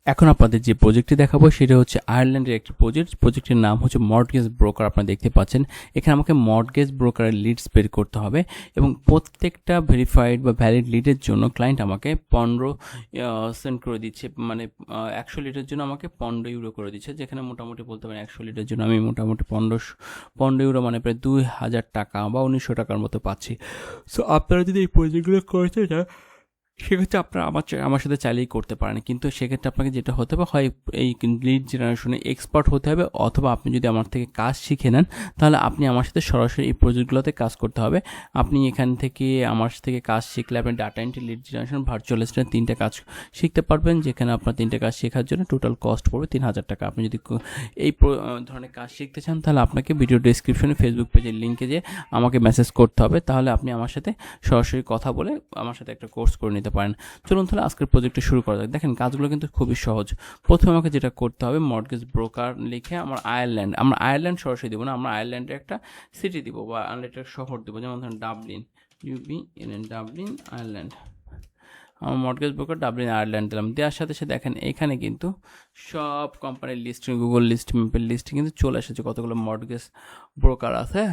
এখন আপনাদের যে প্রজেক্টটি দেখাবো সেটা হচ্ছে আয়ারল্যান্ডের একটি প্রজেক্টের নাম হচ্ছে মর্টগেজ ব্রোকার। আপনারা দেখতে পাচ্ছেন এখানে আমাকে মর্টগেজ ব্রোকারের লিডস বের করতে হবে এবং প্রত্যেকটা ভেরিফাইড বা ভ্যালিড লিডের জন্য ক্লায়েন্ট আমাকে 15 সেন্ট করে দিচ্ছে, মানে 100 লিডের জন্য আমাকে 15 ইউরো করে দিচ্ছে, যেখানে মোটামুটি বলতে পারেন 100 লিডের জন্য আমি মোটামুটি 15 ইউরো মানে প্রায় 2000 টাকা বা 1900 টাকার মতো পাচ্ছি। সো আপনারা যদি এই প্রজেক্টগুলো করতে চান সেক্ষেত্রে আপনারা আমার সাথে চাইলেই করতে পারেন, কিন্তু সেক্ষেত্রে আপনাকে যেটা হতে হবে, হয় এই লিড জেনারেশনে এক্সপার্ট হতে হবে, অথবা আপনি যদি আমার থেকে কাজ শিখে নেন তাহলে আপনি আমার সাথে সরাসরি এই প্রজেক্টগুলোতে কাজ করতে হবে। আপনি এখান থেকে আমার থেকে কাজ শিখলে আপনি data entry, lead generation, virtual assistant 3টে কাজ শিখতে পারবেন, যেখানে আপনার 3টে কাজ শেখার জন্য টোটাল কস্ট পড়বে 3000 টাকা। আপনি যদি এই ধরনের কাজ শিখতে চান তাহলে আপনাকে ভিডিও ডেসক্রিপশনে ফেসবুক পেজের লিঙ্কে যে আমাকে মেসেজ করতে হবে, তাহলে আপনি আমার সাথে সরাসরি কথা বলে আমার সাথে একটা কোর্স করে নিতে পারেন। চলুন তাহলে আজকের প্রজেক্টটা শুরু করা যাক। দেখেন কাজগুলো কিন্তু খুবই সহজ। প্রথমে আমাকে যেটা করতে হবে, মর্টগেজ ব্রোকার লিখে আমরা আয়ারল্যান্ড সরাসরি দেবো না, আমরা আয়ারল্যান্ডের একটা সিটি দিব বা আয়ারল্যান্ডের শহর দেবো, যেমন ধরেন ডাবলিন, ডাবলিন আয়ারল্যান্ড। আমার মর্টগেজ ব্রোকার ডাবলিন আয়ারল্যান্ড দিলাম। দেওয়ার সাথে সাথে দেখেন এখানে কিন্তু সব কোম্পানির লিস্ট, গুগল লিস্ট, ম্যাপের লিস্ট কিন্তু চলে এসেছে, কতগুলো মর্টগেজ ব্রোকার আছে।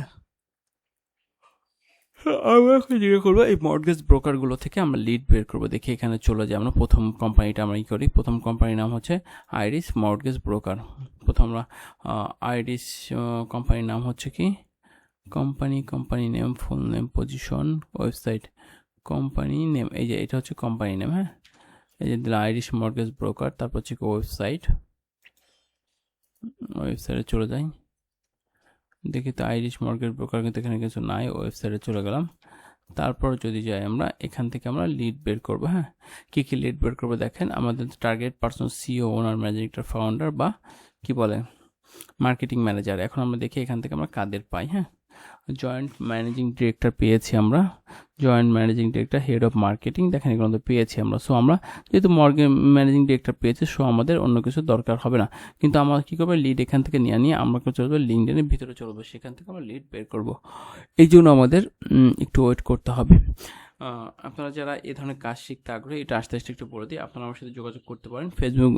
আমরা এখন যেটা করবো, এই মর্টগেজ ব্রোকারগুলো থেকে আমরা লিড বের করবো। দেখি এখানে চলে যাই আমরা, প্রথম কোম্পানিটা আমরা করি। প্রথম কোম্পানির নাম হচ্ছে আইরিশ মর্টগেজ ব্রোকার। প্রথম আমরা আইরিশ কোম্পানির নাম হচ্ছে কি, company name, full name, position, website, company name, এই যে এটা হচ্ছে কোম্পানি নেম। হ্যাঁ, এই যে দিলাম আইরিশ মর্টগেজ ব্রোকার, তারপর হচ্ছে ওয়েবসাইটে চলে যাই। দেখি তো আইরিশ মর্টগেজ ব্রোকার কিন্তু এখানে কিছু নাই, ওয়েবসাইটে চলে গেলাম। তারপর যদি যাই আমরা এখান থেকে আমরা লিড বের করবো। হ্যাঁ, কী কী লিড বের করবো দেখেন, আমাদের টার্গেট পার্সন, সিও, ওনার, ম্যানেজিং ডিরেক্টর, ফাউন্ডার বা কি বলে মার্কেটিং ম্যানেজার। এখন আমরা দেখি এখান থেকে আমরা কাদের পাই। হ্যাঁ, জয়েন্ট ম্যানেজিং ডিরেক্টর পেয়েছি আমরা, joint managing director, head of marketing, দেখেন এগুলো পেয়েছি আমরা। সো আমরা যেহেতু ম্যানেজিং ডিরেক্টর পেয়েছি, সো আমাদের অন্য কিছু দরকার হবে না। কিন্তু আমরা কী করবো, লিড এখান থেকে নিয়ে আমরা চলবো লিঙ্কডইনের ভিতরে চলবো, সেখান থেকে আমরা লিড বের করবো। এই জন্য আমাদের একটু ওয়েট করতে হবে। আপনারা যারা এই ধরনের কাজ শিখতে আগ্রহী, এটা আস্তে আস্তে একটু বলে দিই, আপনারা আমার সাথে যোগাযোগ করতে পারেন। ফেসবুক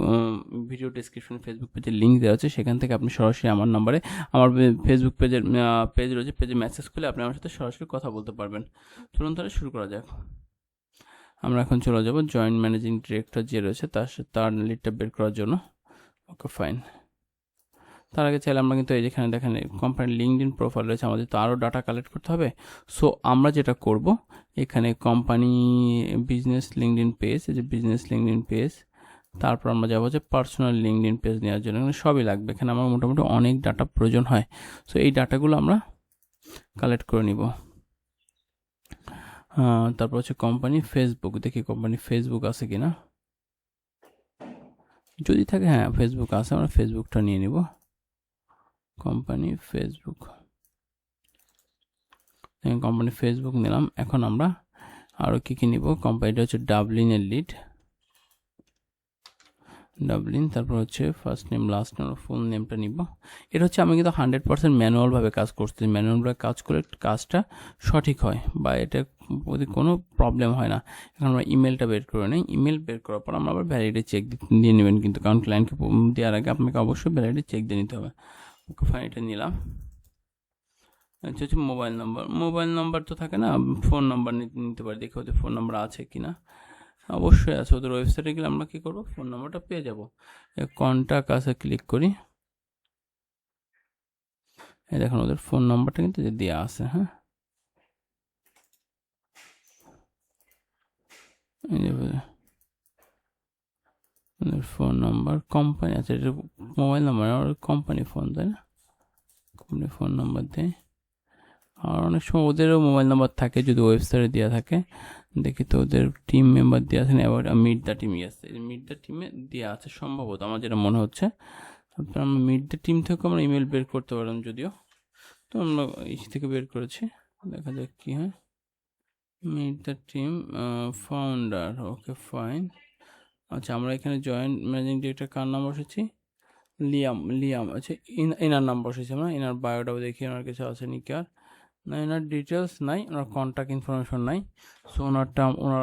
ভিডিও ডেসক্রিপশনে ফেসবুক পেজের লিঙ্ক দেওয়া আছে, সেখান থেকে আপনি সরাসরি আমার নাম্বারে, আমার ফেসবুক পেজ রয়েছে, পেজে মেসেজ করলে আপনি আমার সাথে সরাসরি কথা বলতে পারবেন। চলুন তাহলে শুরু করা যাক। আমরা এখন চলে যাব জয়েন্ট ম্যানেজিং ডিরেক্টর যে রয়েছে তার লিডটা বের করার জন্য। ওকে, ফাইন। তার আগে চাইলে আমরা কিন্তু এই যেখানে দেখেন কোম্পানির লিঙ্কডইন প্রোফাইল রয়েছে, আমাদের তো আরও ডাটা কালেক্ট করতে হবে। সো আমরা যেটা করব, এখানে কোম্পানি বিজনেস লিঙ্কডইন পেজ, এই যে বিজনেস লিঙ্কডইন পেজ, তারপর আমরা যাবো যে পার্সোনাল লিঙ্কডইন পেজ নেওয়ার জন্য। এখানে সবই লাগবে, এখানে আমার মোটামুটি অনেক ডাটা প্রয়োজন হয়। সো এই ডাটাগুলো আমরা কালেক্ট করে নিব। তারপর হচ্ছে কোম্পানি ফেসবুক, দেখি কোম্পানি ফেসবুক আছে কিনা, যদি থাকে, হ্যাঁ ফেসবুক আছে, আমরা ফেসবুকটা নিয়ে নিব। কোম্পানি ফেসবুক নিলাম। এখন আমরা আরও কী নিব, কোম্পানিটা হচ্ছে ডাবলিনের লিড, তারপর হচ্ছে ফার্স্ট নেম, লাস্ট নেম, ফুল নেমটা নিব। এটা হচ্ছে আমি কিন্তু 100% ম্যানুয়ালভাবে কাজ করছি, ম্যানুয়ালভাবে কাজ করলে কাজটা সঠিক হয় বা এটা কোনো প্রবলেম হয় না। এখন আমরা ইমেলটা বের করে নিই। ইমেল বের করার পর আমরা আবার ভ্যালিডি চেক দিয়ে নেবেন, কিন্তু কারণ ক্লায়েন্টকে দেওয়ার আগে আপনাকে অবশ্যই ভ্যালিডি চেক দিয়ে নিতে হবে। ওকে, ফাইন, এটা নিলাম। আচ্ছা, হচ্ছে মোবাইল নাম্বার তো থাকে না, ফোন নাম্বার নিতে পারি, দেখে ওদের ফোন নাম্বার আছে কিনা। অবশ্যই আছে, ওদের ওয়েবসাইটে গেলে আমরা কী করবো, ফোন নাম্বারটা পেয়ে যাবো। কন্ট্যাক্ট আছে, ক্লিক করি, এই দেখুন ওদের ফোন নাম্বারটা কিন্তু দেওয়া আছে। হ্যাঁ, ওদের ফোন নাম্বার, কোম্পানি আছে, এটা মোবাইল নাম্বার আর কোম্পানি ফোন, তাই না, কোম্পানি ফোন নাম্বার দেয়। আর অনেক সময় ওদেরও মোবাইল নাম্বার থাকে যদি ওয়েবসাইটে দেওয়া থাকে। দেখি তো ওদের টিম মেম্বার দেওয়া আছে না, এবার মিট দ্য টিম, আছে মিট দ্য টিমে দেওয়া আছে সম্ভবত, আমার যেটা মনে হচ্ছে। তারপর আমরা মিট দ্য টিম থেকে আমরা ইমেল বের করতে পারলাম, যদিও তো আমরা এই থেকে বের করেছি, দেখা যাক কি হয়। Meet the team founder, okay fine. আচ্ছা, আমরা এখানে জয়েন্ট ম্যানেজিং ডিরেক্টর কার নাম বসেছি, লিয়াম। আচ্ছা, এনার নাম বসেছি আমরা। এনার বায়োটাও দেখি, ওনার কিছু আছে নি, কার না, এনার ডিটেলস নাই, ওনার কন্ট্যাক্ট ইনফরমেশন নাই। সো ওনার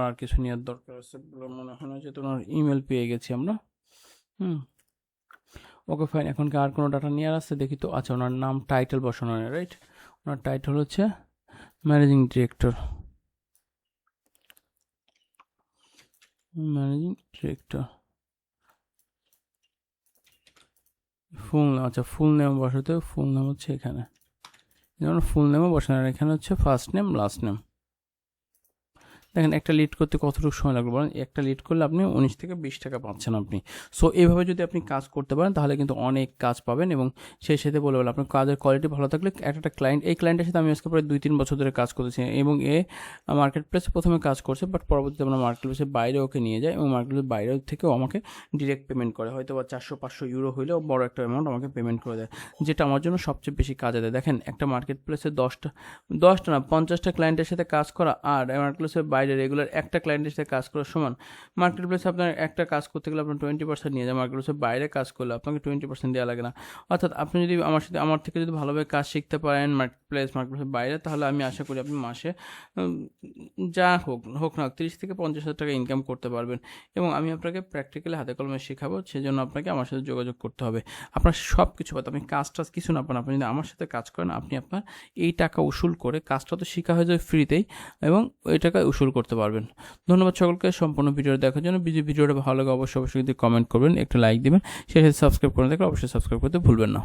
আর কিছু নেওয়ার দরকার আছে বলে মনে হয় না, যেহেতু ওনার ইমেল পেয়ে গেছি আমরা। Okay fine. এখন কি আর কোনো ডাটা নিয়ে আসছে দেখি তো। আচ্ছা, ওনার নাম টাইটেল বসানো হয়, রাইট? ওনার টাইটেল হচ্ছে ম্যানেজিং ডিরেক্টর। ফুল নেম, আচ্ছা ফুল নেম বসাতে, ফুল নেম হচ্ছে এখানে, যেমন ফুল নেমও বসানো, এখানে হচ্ছে ফার্স্ট নেম লাস্ট নেম। দেখেন একটা লিড করতে কতটুকু সময় লাগবে বলেন? একটা লিড করলে আপনি 19 থেকে 20 টাকা পাচ্ছেন আপনি। সো এইভাবে যদি আপনি কাজ করতে পারেন তাহলে কিন্তু অনেক কাজ পাবেন, এবং সেই সাথে বলে আপনার কাজের কোয়ালিটি ভালো থাকলে একটা ক্লায়েন্ট, এই ক্লায়েন্টের সাথে আমি আজকে প্রায় 2-3 বছর ধরে কাজ করতেছি, এবং মার্কেট প্লেসে প্রথমে কাজ করছে, বাট পরবর্তীতে আমরা মার্কেট প্লেসের বাইরে ওকে নিয়ে যাই, এবং মার্কেট প্লেসের বাইরে থেকেও আমাকে ডিরেক্ট পেমেন্ট করে, হয়তো বা 400-500 ইউরো হইলেও বড় একটা অ্যামাউন্ট আমাকে পেমেন্ট করে দেয়, যেটা আমার জন্য সবচেয়ে বেশি কাজে দেয়। দেখেন একটা মার্কেট প্লেসে 10টা না 50টা ক্লায়েন্টের সাথে কাজ করা আর মার্কেট প্লেসের বাইরে রেগুলার একটা ক্লায়েন্টের সাথে কাজ করার সমান। মার্কেট প্লেসে আপনার একটা কাজ করতে গেলে আপনার 20% নিয়ে যায়, মার্কেট প্লেসের বাইরে কাজ করলে আপনাকে 20% দেওয়া লাগে না। অর্থাৎ আপনি যদি আমার থেকে যদি ভালোভাবে কাজ শিখতে পারেন মার্কেট প্লেসের বাইরে, তাহলে আমি আশা করি আপনি মাসে যা হোক না 30 থেকে 50,000 টাকা ইনকাম করতে পারবেন, এবং আমি আপনাকে প্র্যাকটিক্যালি হাতে কলমে শেখাবো। সেজন্য আপনাকে আমার সাথে যোগাযোগ করতে হবে। আপনার সব কিছু পাতে, আপনি কাজ কিছু না পান, আপনি যদি আমার সাথে কাজ করেন, আপনি আপনার এই টাকা উসুল করে, কাজটা তো শেখা হয়ে যাবে ফ্রিতেই, এবং ওই টাকা উসুল করতে পারবেন। ধন্যবাদ সকলকে সম্পূর্ণ ভিডিওটা দেখার জন্য। ভিডিওটা ভালো লাগে অবশ্যই কিন্তু কমেন্ট করবেন, একটা লাইক দিবেন, সেই সাথে সাবস্ক্রাইব করে থাকলে অবশ্যই সাবস্ক্রাইব করতে ভুলবেন না।